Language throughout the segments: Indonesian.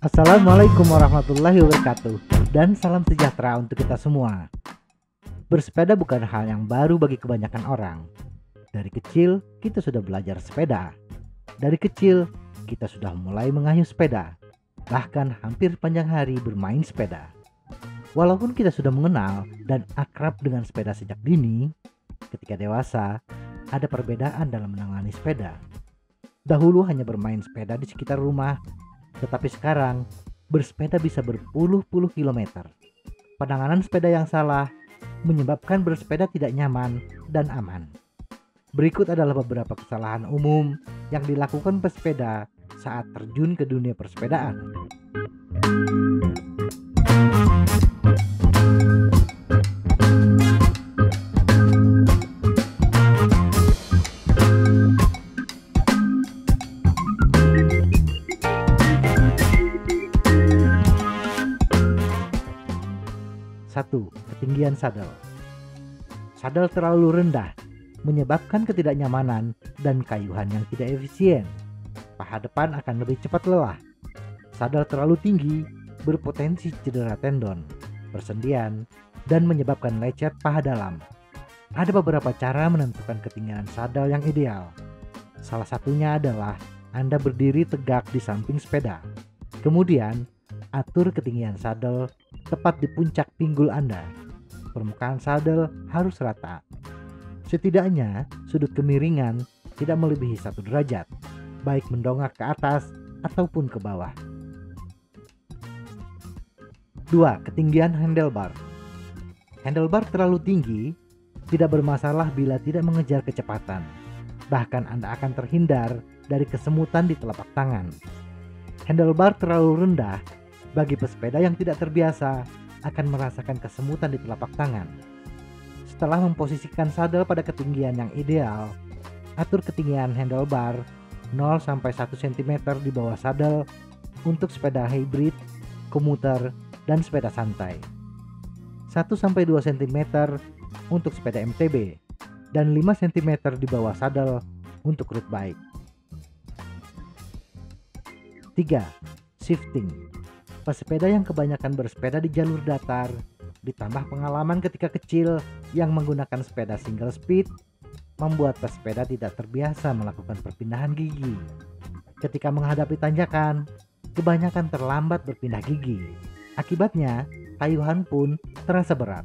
Assalamualaikum warahmatullahi wabarakatuh, dan salam sejahtera untuk kita semua. Bersepeda bukan hal yang baru bagi kebanyakan orang. Dari kecil kita sudah belajar sepeda. Dari kecil kita sudah mulai mengayuh sepeda. Bahkan hampir panjang hari bermain sepeda. Walaupun kita sudah mengenal dan akrab dengan sepeda sejak dini, ketika dewasa ada perbedaan dalam menangani sepeda. Dahulu hanya bermain sepeda di sekitar rumah, tetapi sekarang bersepeda bisa berpuluh-puluh kilometer. Penanganan sepeda yang salah menyebabkan bersepeda tidak nyaman dan aman. Berikut adalah beberapa kesalahan umum yang dilakukan pesepeda saat terjun ke dunia persepedaan. Satu, ketinggian sadel. Sadel terlalu rendah menyebabkan ketidaknyamanan dan kayuhan yang tidak efisien. Paha depan akan lebih cepat lelah. Sadel terlalu tinggi berpotensi cedera tendon, persendian, dan menyebabkan lecet paha dalam. Ada beberapa cara menentukan ketinggian sadel yang ideal. Salah satunya adalah Anda berdiri tegak di samping sepeda. Kemudian, atur ketinggian sadel tepat di puncak pinggul Anda. Permukaan sadel harus rata. Setidaknya sudut kemiringan tidak melebihi 1 derajat, baik mendongak ke atas ataupun ke bawah. 2. Ketinggian handlebar. Handlebar terlalu tinggi tidak bermasalah bila tidak mengejar kecepatan. Bahkan Anda akan terhindar dari kesemutan di telapak tangan. Handlebar terlalu rendah bagi pesepeda yang tidak terbiasa akan merasakan kesemutan di telapak tangan. Setelah memposisikan sadel pada ketinggian yang ideal, atur ketinggian handlebar 0-1 cm di bawah sadel untuk sepeda hybrid, komuter, dan sepeda santai. 1-2 cm untuk sepeda MTB dan 5 cm di bawah sadel untuk road bike. 3. Shifting. Pesepeda yang kebanyakan bersepeda di jalur datar, ditambah pengalaman ketika kecil yang menggunakan sepeda single speed, membuat pesepeda tidak terbiasa melakukan perpindahan gigi. Ketika menghadapi tanjakan, kebanyakan terlambat berpindah gigi. Akibatnya, kayuhan pun terasa berat.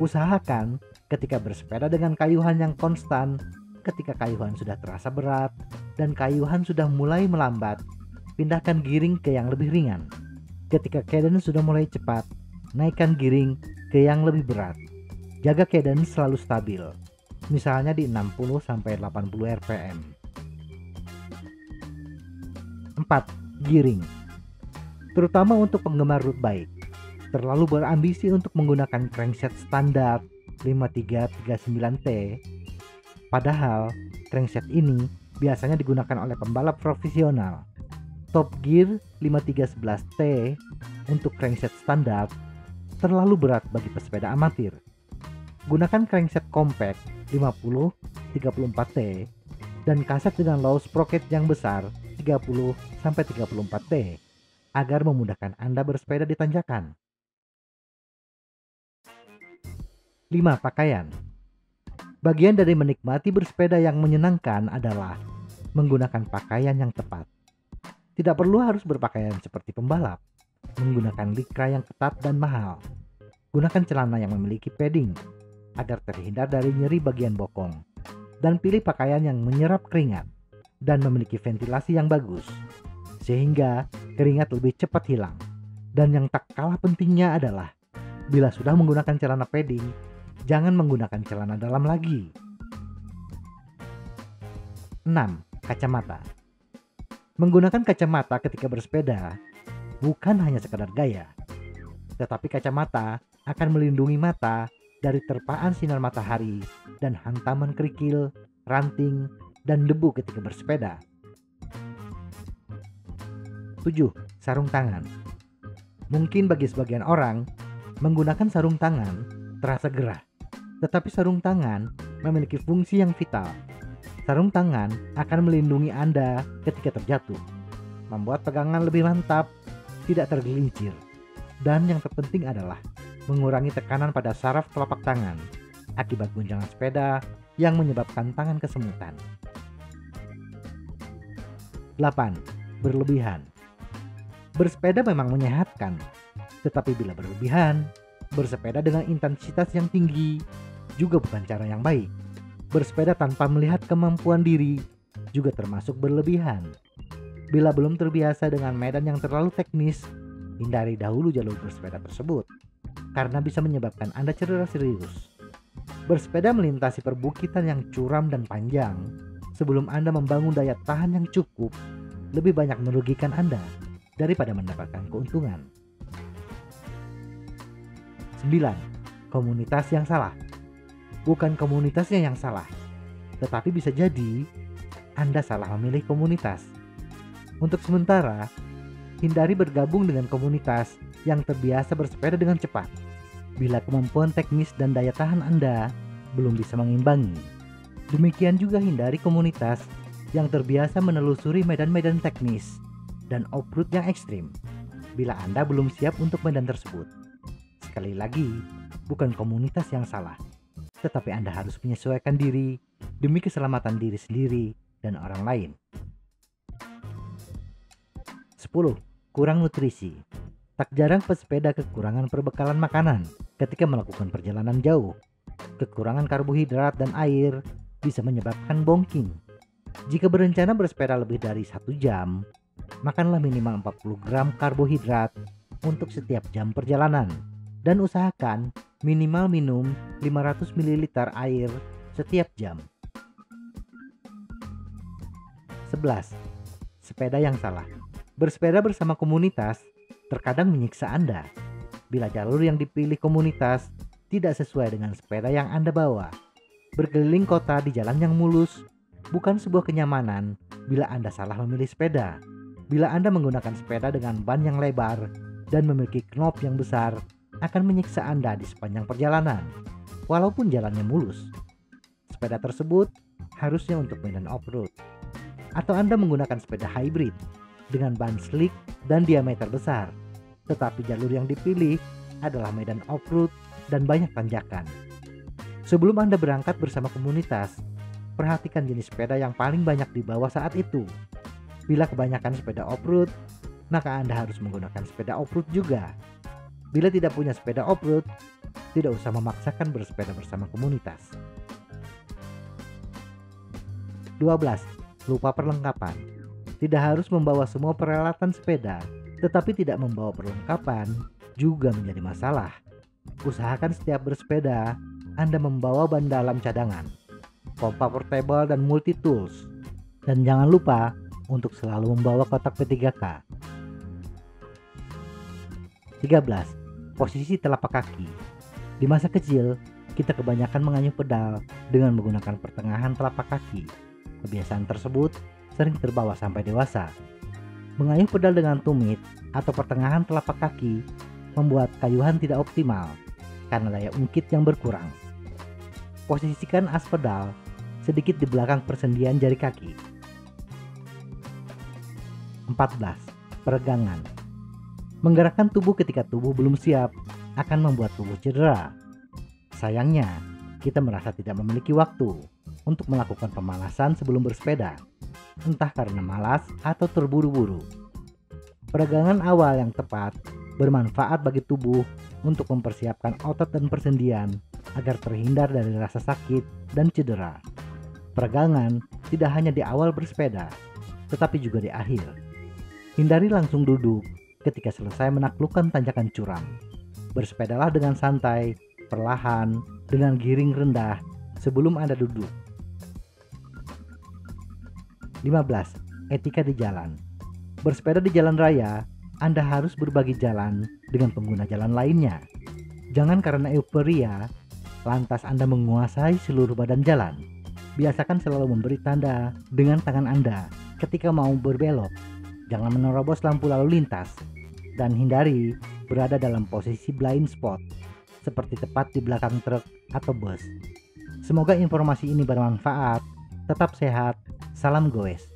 Usahakan ketika bersepeda dengan kayuhan yang konstan, ketika kayuhan sudah terasa berat dan kayuhan sudah mulai melambat, pindahkan giring ke yang lebih ringan. Ketika cadence sudah mulai cepat, naikkan giring ke yang lebih berat. Jaga cadence selalu stabil, misalnya di 60-80 rpm. 4. Giring. Terutama untuk penggemar road bike, terlalu berambisi untuk menggunakan crankset standar 5339T. Padahal crankset ini biasanya digunakan oleh pembalap profesional. Top Gear 5311T untuk crankset standar terlalu berat bagi pesepeda amatir. Gunakan crankset compact 50-34T dan kaset dengan low sprocket yang besar 30-34T agar memudahkan Anda bersepeda di tanjakan. 5. Pakaian. Bagian dari menikmati bersepeda yang menyenangkan adalah menggunakan pakaian yang tepat. Tidak perlu harus berpakaian seperti pembalap, menggunakan likra yang ketat dan mahal. Gunakan celana yang memiliki padding agar terhindar dari nyeri bagian bokong. Dan pilih pakaian yang menyerap keringat dan memiliki ventilasi yang bagus, sehingga keringat lebih cepat hilang. Dan yang tak kalah pentingnya adalah, bila sudah menggunakan celana padding, jangan menggunakan celana dalam lagi. 6. Kacamata. Menggunakan kacamata ketika bersepeda bukan hanya sekadar gaya, tetapi kacamata akan melindungi mata dari terpaan sinar matahari dan hantaman kerikil, ranting, dan debu ketika bersepeda. 7. Sarung tangan. Mungkin bagi sebagian orang, menggunakan sarung tangan terasa gerah, tetapi sarung tangan memiliki fungsi yang vital. Sarung tangan akan melindungi Anda ketika terjatuh, membuat pegangan lebih mantap, tidak tergelincir, dan yang terpenting adalah mengurangi tekanan pada saraf telapak tangan akibat guncangan sepeda yang menyebabkan tangan kesemutan. 8. Berlebihan. Bersepeda memang menyehatkan, tetapi bila berlebihan, bersepeda dengan intensitas yang tinggi juga bukan cara yang baik. Bersepeda tanpa melihat kemampuan diri juga termasuk berlebihan. Bila belum terbiasa dengan medan yang terlalu teknis, hindari dahulu jalur bersepeda tersebut, karena bisa menyebabkan Anda cedera serius. Bersepeda melintasi perbukitan yang curam dan panjang, sebelum Anda membangun daya tahan yang cukup, lebih banyak merugikan Anda daripada mendapatkan keuntungan. 9. Komunitas yang salah. Bukan komunitasnya yang salah, tetapi bisa jadi Anda salah memilih komunitas. Untuk sementara, hindari bergabung dengan komunitas yang terbiasa bersepeda dengan cepat bila kemampuan teknis dan daya tahan Anda belum bisa mengimbangi. Demikian juga hindari komunitas yang terbiasa menelusuri medan-medan teknis dan off-road yang ekstrim bila Anda belum siap untuk medan tersebut. Sekali lagi, bukan komunitas yang salah, tetapi Anda harus menyesuaikan diri demi keselamatan diri sendiri dan orang lain. 10. Kurang nutrisi. Tak jarang pesepeda kekurangan perbekalan makanan ketika melakukan perjalanan jauh. Kekurangan karbohidrat dan air bisa menyebabkan bongking. Jika berencana bersepeda lebih dari 1 jam, makanlah minimal 40 gram karbohidrat untuk setiap jam perjalanan, dan usahakan minimal minum 500 ml air setiap jam. 11. Sepeda yang salah. Bersepeda bersama komunitas terkadang menyiksa Anda bila jalur yang dipilih komunitas tidak sesuai dengan sepeda yang Anda bawa. Berkeliling kota di jalan yang mulus bukan sebuah kenyamanan bila Anda salah memilih sepeda. Bila Anda menggunakan sepeda dengan ban yang lebar dan memiliki knop yang besar, akan menyiksa Anda di sepanjang perjalanan, walaupun jalannya mulus. Sepeda tersebut harusnya untuk medan off-road. Atau Anda menggunakan sepeda hybrid dengan ban slick dan diameter besar, tetapi jalur yang dipilih adalah medan off-road dan banyak tanjakan. Sebelum Anda berangkat bersama komunitas, perhatikan jenis sepeda yang paling banyak dibawa saat itu. Bila kebanyakan sepeda off-road, maka Anda harus menggunakan sepeda off-road juga. Bila tidak punya sepeda off-road, tidak usah memaksakan bersepeda bersama komunitas. 12. Lupa perlengkapan. Tidak harus membawa semua peralatan sepeda, tetapi tidak membawa perlengkapan juga menjadi masalah. Usahakan setiap bersepeda, Anda membawa ban dalam cadangan, pompa portable dan multi tools. Dan jangan lupa untuk selalu membawa kotak P3K. 13. Posisi telapak kaki. Di masa kecil, kita kebanyakan mengayuh pedal dengan menggunakan pertengahan telapak kaki. Kebiasaan tersebut sering terbawa sampai dewasa. Mengayuh pedal dengan tumit atau pertengahan telapak kaki membuat kayuhan tidak optimal karena daya ungkit yang berkurang. Posisikan as pedal sedikit di belakang persendian jari kaki. 14. Peregangan. Menggerakkan tubuh ketika tubuh belum siap akan membuat tubuh cedera. Sayangnya, kita merasa tidak memiliki waktu untuk melakukan pemanasan sebelum bersepeda, entah karena malas atau terburu-buru. Peregangan awal yang tepat bermanfaat bagi tubuh untuk mempersiapkan otot dan persendian agar terhindar dari rasa sakit dan cedera. Peregangan tidak hanya di awal bersepeda, tetapi juga di akhir. Hindari langsung duduk ketika selesai menaklukkan tanjakan curam. Bersepedalah dengan santai, perlahan, dengan giring rendah sebelum Anda duduk. 15. Etika di jalan. Bersepeda di jalan raya, Anda harus berbagi jalan dengan pengguna jalan lainnya. Jangan karena euforia, lantas Anda menguasai seluruh badan jalan. Biasakan selalu memberi tanda dengan tangan Anda ketika mau berbelok. Jangan menerobos lampu lalu lintas, dan hindari berada dalam posisi blind spot, seperti tepat di belakang truk atau bus. Semoga informasi ini bermanfaat, Tetap sehat, salam goes.